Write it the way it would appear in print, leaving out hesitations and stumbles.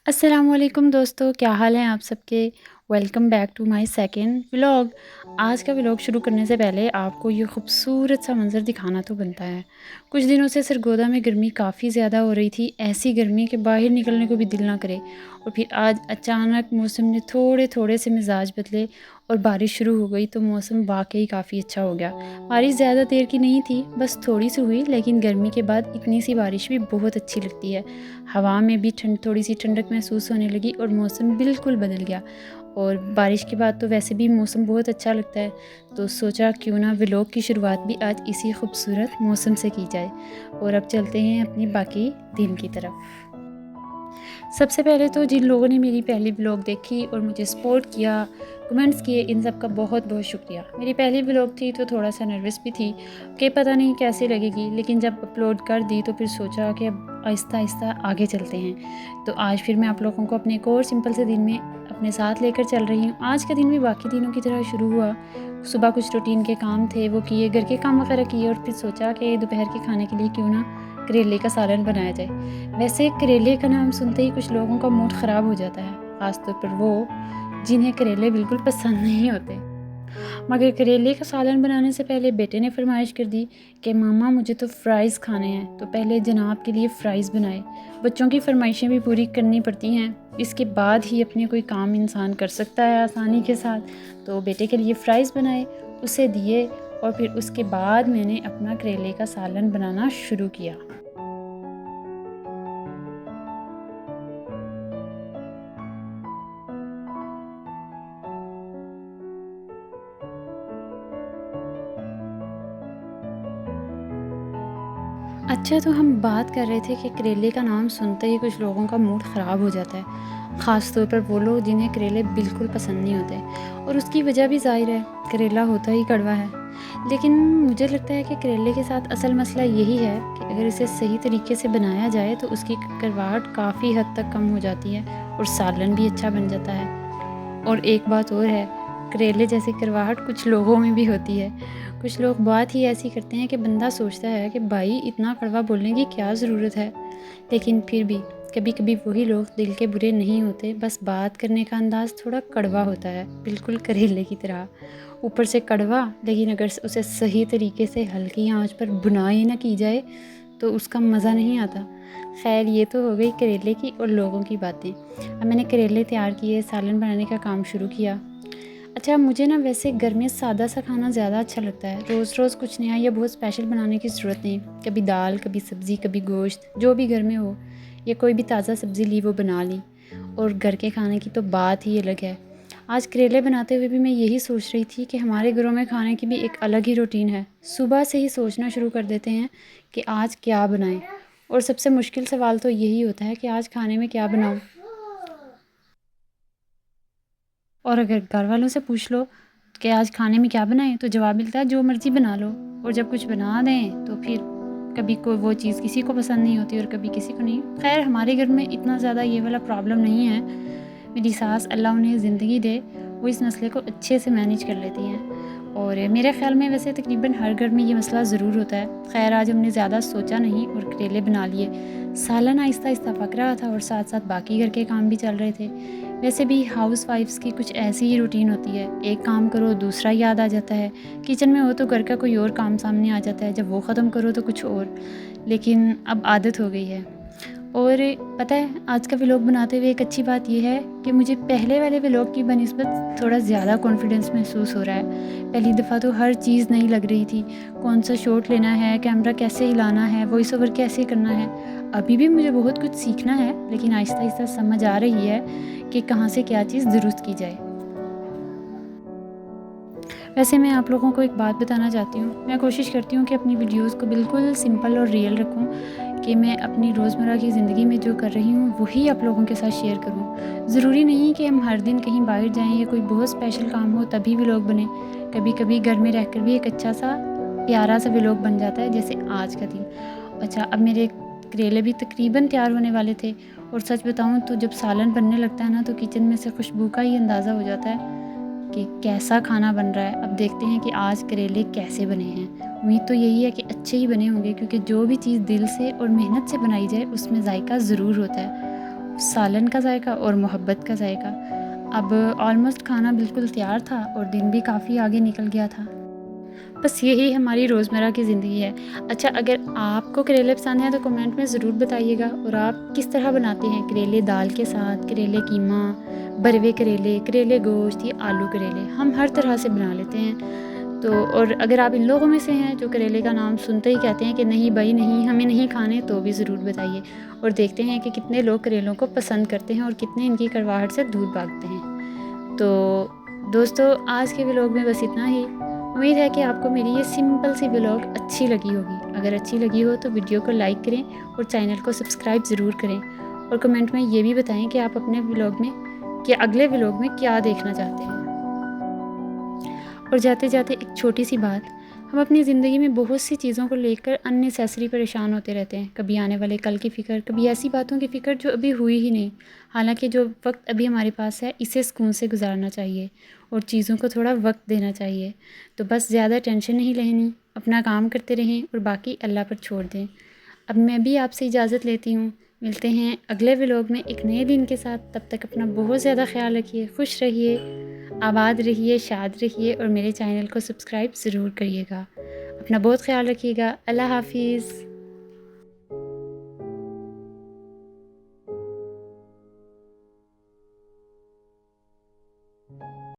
अस्सलामुअलैकुम दोस्तों, क्या हाल है आप सबके। Welcome back to my second vlog. आज का व्लॉग शुरू करने से पहले आपको ये खूबसूरत सा मंज़र दिखाना तो बनता है। कुछ दिनों से सरगोदा में गर्मी काफ़ी ज़्यादा हो रही थी, ऐसी गर्मी के बाहर निकलने को भी दिल ना करे। और फिर आज अचानक मौसम ने थोड़े थोड़े से मिजाज बदले और बारिश शुरू हो गई, तो मौसम वाकई काफ़ी अच्छा हो गया। बारिश ज़्यादा देर की नहीं थी, बस थोड़ी सी हुई, लेकिन गर्मी के बाद इतनी सी बारिश भी बहुत अच्छी लगती है। हवा में भी थोड़ी सी ठंडक महसूस होने लगी और मौसम बिल्कुल बदल गया। और बारिश के बाद तो वैसे भी मौसम बहुत अच्छा लगता है, तो सोचा क्यों ना व्लॉग की शुरुआत भी आज इसी खूबसूरत मौसम से की जाए। और अब चलते हैं अपनी बाकी दिन की तरफ। सबसे पहले तो जिन लोगों ने मेरी पहली व्लॉग देखी और मुझे सपोर्ट किया, कमेंट्स किए, इन सब का बहुत बहुत शुक्रिया। मेरी पहली व्लॉग थी तो थोड़ा सा नर्वस भी थी कि पता नहीं कैसी लगेगी, लेकिन जब अपलोड कर दी तो फिर सोचा कि अब आहिस्ता आहिस्ता आगे चलते हैं। तो आज फिर मैं आप लोगों को अपने एक और सिंपल से दिन में अपने साथ लेकर चल रही हूँ। आज का दिन भी बाकी दिनों की तरह शुरू हुआ। सुबह कुछ रूटीन के काम थे वो किए, घर के काम वगैरह किए, और फिर सोचा कि दोपहर के खाने के लिए क्यों ना करेले का सालन बनाया जाए। वैसे करेले का नाम सुनते ही कुछ लोगों का मूड ख़राब हो जाता है, ख़ासतौर पर वो जिन्हें करेले बिल्कुल पसंद नहीं होते। मगर करेले का सालन बनाने से पहले बेटे ने फरमाइश कर दी कि मामा मुझे तो फ़्राइज़ खाने हैं, तो पहले जनाब के लिए फ़्राइज़ बनाए। बच्चों की फरमाइशें भी पूरी करनी पड़ती हैं, इसके बाद ही अपने कोई काम इंसान कर सकता है आसानी के साथ। तो बेटे के लिए फ़्राइज़ बनाए, उसे दिए, और फिर उसके बाद मैंने अपना करेले का सालन बनाना शुरू किया। अच्छा, तो हम बात कर रहे थे कि करेले का नाम सुनते ही कुछ लोगों का मूड ख़राब हो जाता है, ख़ास तौर पर वो लोग जिन्हें करेले बिल्कुल पसंद नहीं होते। और उसकी वजह भी ज़ाहिर है, करेला होता ही कड़वा है। लेकिन मुझे लगता है कि करेले के साथ असल मसला यही है कि अगर इसे सही तरीके से बनाया जाए तो उसकी कड़वाहट काफ़ी हद तक कम हो जाती है और सालन भी अच्छा बन जाता है। और एक बात और है, करेले जैसी करवाहट कुछ लोगों में भी होती है। कुछ लोग बात ही ऐसी करते हैं कि बंदा सोचता है कि भाई इतना कड़वा बोलने की क्या ज़रूरत है। लेकिन फिर भी कभी कभी वही लोग दिल के बुरे नहीं होते, बस बात करने का अंदाज़ थोड़ा कड़वा होता है, बिल्कुल करेले की तरह। ऊपर से कड़वा, लेकिन अगर उसे सही तरीके से हल्की आंच पर बुनाई ना की जाए तो उसका मज़ा नहीं आता। खैर, ये तो हो गई करेले की और लोगों की बातें। अब मैंने करेले तैयार किए, सालन बनाने का काम शुरू किया। अच्छा, मुझे ना वैसे घर में सादा सा खाना ज़्यादा अच्छा लगता है। रोज़ रोज़ कुछ नया या बहुत स्पेशल बनाने की ज़रूरत नहीं। कभी दाल, कभी सब्ज़ी, कभी गोश्त, जो भी घर में हो, या कोई भी ताज़ा सब्ज़ी ली वो बना ली। और घर के खाने की तो बात ही अलग है। आज करेले बनाते हुए भी मैं यही सोच रही थी कि हमारे घरों में खाने की भी एक अलग ही रूटीन है। सुबह से ही सोचना शुरू कर देते हैं कि आज क्या बनाएं, और सबसे मुश्किल सवाल तो यही होता है कि आज खाने में क्या बनाऊं। और अगर घर वालों से पूछ लो कि आज खाने में क्या बनाएं, तो जवाब मिलता है जो मर्ज़ी बना लो। और जब कुछ बना दें तो फिर कभी कोई वो चीज़ किसी को पसंद नहीं होती और कभी किसी को नहीं। खैर, हमारे घर में इतना ज़्यादा ये वाला प्रॉब्लम नहीं है। मेरी सास, अल्लाह उन्हें ज़िंदगी दे, वो इस मसले को अच्छे से मैनेज कर लेती हैं। और मेरे ख़्याल में वैसे तकरीबन हर घर में ये मसला ज़रूर होता है। खैर, आज हमने ज़्यादा सोचा नहीं और करेले बना लिए। सालन आहिस्ता आहिस्ता पक रहा था और साथ साथ बाकी घर के काम भी चल रहे थे। वैसे भी हाउस वाइफ्स की कुछ ऐसी ही रूटीन होती है, एक काम करो दूसरा याद आ जाता है। किचन में हो तो घर का कोई और काम सामने आ जाता है, जब वो ख़त्म करो तो कुछ और। लेकिन अब आदत हो गई है। और पता है, आज का व्लॉग बनाते हुए एक अच्छी बात यह है कि मुझे पहले वाले व्लॉग की बनिस्बत थोड़ा ज़्यादा कॉन्फिडेंस महसूस हो रहा है। पहली दफ़ा तो हर चीज़ नहीं लग रही थी, कौन सा शॉट लेना है, कैमरा कैसे हिलाना है, वॉइस ओवर कैसे करना है। अभी भी मुझे बहुत कुछ सीखना है, लेकिन आहिस्ता आहिस्ता समझ आ रही है कि कहाँ से क्या चीज़ दुरुस्त की जाए। वैसे मैं आप लोगों को एक बात बताना चाहती हूँ। मैं कोशिश करती हूँ कि अपनी वीडियोस को बिल्कुल सिंपल और रियल रखूँ, कि मैं अपनी रोज़मर्रा की ज़िंदगी में जो कर रही हूँ वही आप लोगों के साथ शेयर करूँ। ज़रूरी नहीं कि हम हर दिन कहीं बाहर जाएँ या कोई बहुत स्पेशल काम हो तभी व्लॉग बने। कभी कभी घर में रहकर भी एक अच्छा सा प्यारा सा व्लॉग बन जाता है, जैसे आज का दिन। अच्छा, अब मेरे करेले भी तकरीबन तैयार होने वाले थे, और सच बताऊँ तो जब सालन बनने लगता है ना, तो किचन में से खुशबू का ही अंदाज़ा हो जाता है कि कैसा खाना बन रहा है। अब देखते हैं कि आज करेले कैसे बने हैं। उम्मीद तो यही है कि अच्छे ही बने होंगे, क्योंकि जो भी चीज़ दिल से और मेहनत से बनाई जाए उसमें जायका ज़रूर होता है। सालन का जायका और मोहब्बत का जायका। अब ऑलमोस्ट खाना बिल्कुल तैयार था और दिन भी काफ़ी आगे निकल गया था। बस यही हमारी रोज़मर्रा की ज़िंदगी है। अच्छा, अगर आपको करेले पसंद हैं तो कमेंट में ज़रूर बताइएगा, और आप किस तरह बनाते हैं करेले दाल के साथ, करेले कीमा, भरवे करेले, करेले गोश्त या आलू करेले। हम हर तरह से बना लेते हैं। तो और अगर आप इन लोगों में से हैं जो करेले का नाम सुनते ही कहते हैं कि नहीं भाई नहीं, हमें नहीं खाने, तो भी ज़रूर बताइए। और देखते हैं कि कितने लोग करेलों को पसंद करते हैं और कितने इनकी कड़वाहट से दूर भागते हैं। तो दोस्तों, आज के व्लॉग में बस इतना ही। उम्मीद है कि आपको मेरी ये सिंपल सी व्लॉग अच्छी लगी होगी। अगर अच्छी लगी हो तो वीडियो को लाइक करें और चैनल को सब्सक्राइब ज़रूर करें, और कमेंट में ये भी बताएं कि आप अपने व्लॉग में, कि अगले व्लॉग में क्या देखना चाहते हैं। और जाते जाते एक छोटी सी बात, हम अपनी ज़िंदगी में बहुत सी चीज़ों को लेकर अननेसेसरी परेशान होते रहते हैं। कभी आने वाले कल की फ़िक्र, कभी ऐसी बातों की फ़िक्र जो अभी हुई ही नहीं। हालांकि जो वक्त अभी हमारे पास है इसे सुकून से गुजारना चाहिए और चीज़ों को थोड़ा वक्त देना चाहिए। तो बस ज़्यादा टेंशन नहीं लेनी, अपना काम करते रहें और बाकी अल्लाह पर छोड़ दें। अब मैं भी आपसे इजाज़त लेती हूँ। मिलते हैं अगले व्लॉग में एक नए दिन के साथ। तब तक अपना बहुत ज़्यादा ख्याल रखिए, खुश रहिए, आबाद रहिए, शाद रहिए, और मेरे चैनल को सब्सक्राइब ज़रूर करिएगा। अपना बहुत ख्याल रखिएगा। अल्लाह हाफ़िज़।